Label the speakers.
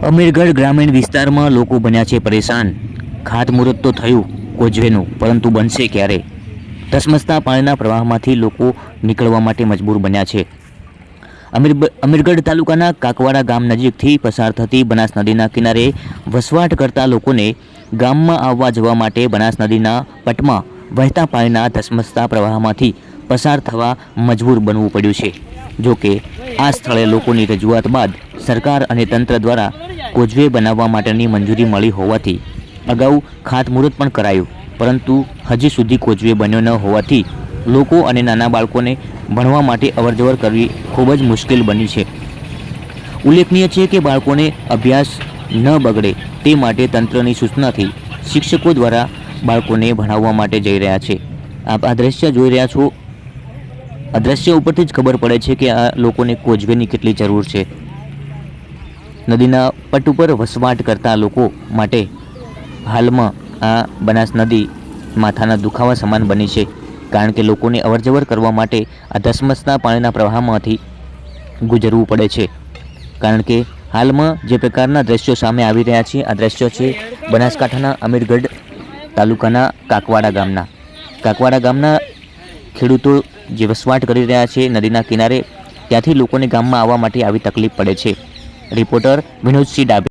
Speaker 1: અમીરગઢ ગ્રામીણ વિસ્તારમાં લોકો બન્યા છે પરેશાન। ખાતમુહૂર્ત તો થયું કોઝવેનું, પરંતુ બનશે ક્યારે? ધસમસતા પાણીના પ્રવાહમાંથી લોકો નીકળવા માટે મજબૂર બન્યા છે। અમીરગઢ તાલુકાના કાકવાડા ગામ નજીકથી પસાર થતી બનાસ નદીના કિનારે વસવાટ કરતા લોકોને ગામમાં આવવા જવા માટે બનાસ નદીના પટમાં વહેતા પાણીના ધસમસતા પ્રવાહમાંથી પસાર થવા મજબૂર બનવું પડ્યું છે। જો કે આ સ્થળે લોકોની રજૂઆત બાદ સરકાર અને તંત્ર દ્વારા કોઝવે બનાવવા માટેની મંજૂરી મળી હોવાથી અગાઉ ખાતમુહૂર્ત પણ કરાયું, પરંતુ હજી સુધી કોઝવે બન્યો ન હોવાથી લોકો અને નાના બાળકોને ભણવા માટે અવરજવર કરવી ખૂબ જ મુશ્કેલ બની છે। ઉલ્લેખનીય છે કે બાળકોને અભ્યાસ ન બગડે તે માટે તંત્રની સૂચનાથી શિક્ષકો દ્વારા બાળકોને ભણાવવા માટે જઈ રહ્યા છે। આપ આ દ્રશ્ય જોઈ રહ્યા છો। આ દ્રશ્ય ઉપરથી જ ખબર પડે છે કે આ લોકોને કોઝવેની કેટલી જરૂર છે। નદીના પટ ઉપર વસવાટ કરતા લોકો માટે હાલમાં આ બનાસ નદી માથાના દુખાવા સમાન બની છે, કારણ કે લોકોને અવરજવર કરવા માટે આ ધસમસતા પાણીના પ્રવાહમાંથી ગુજરવું પડે છે। કારણ કે હાલમાં જે પ્રકારના દ્રશ્યો સામે આવી રહ્યા છે, આ દ્રશ્યો છે બનાસકાંઠાના અમીરગઢ તાલુકાના કાકવાડા ગામના ખેડૂતો જે વસવાટ કરી રહ્યા છે નદીના કિનારે, ત્યાંથી લોકોને ગામમાં આવવા માટે આવી તકલીફ પડે છે। રિપોર્ટર વિનોદસિંહ ડાભી।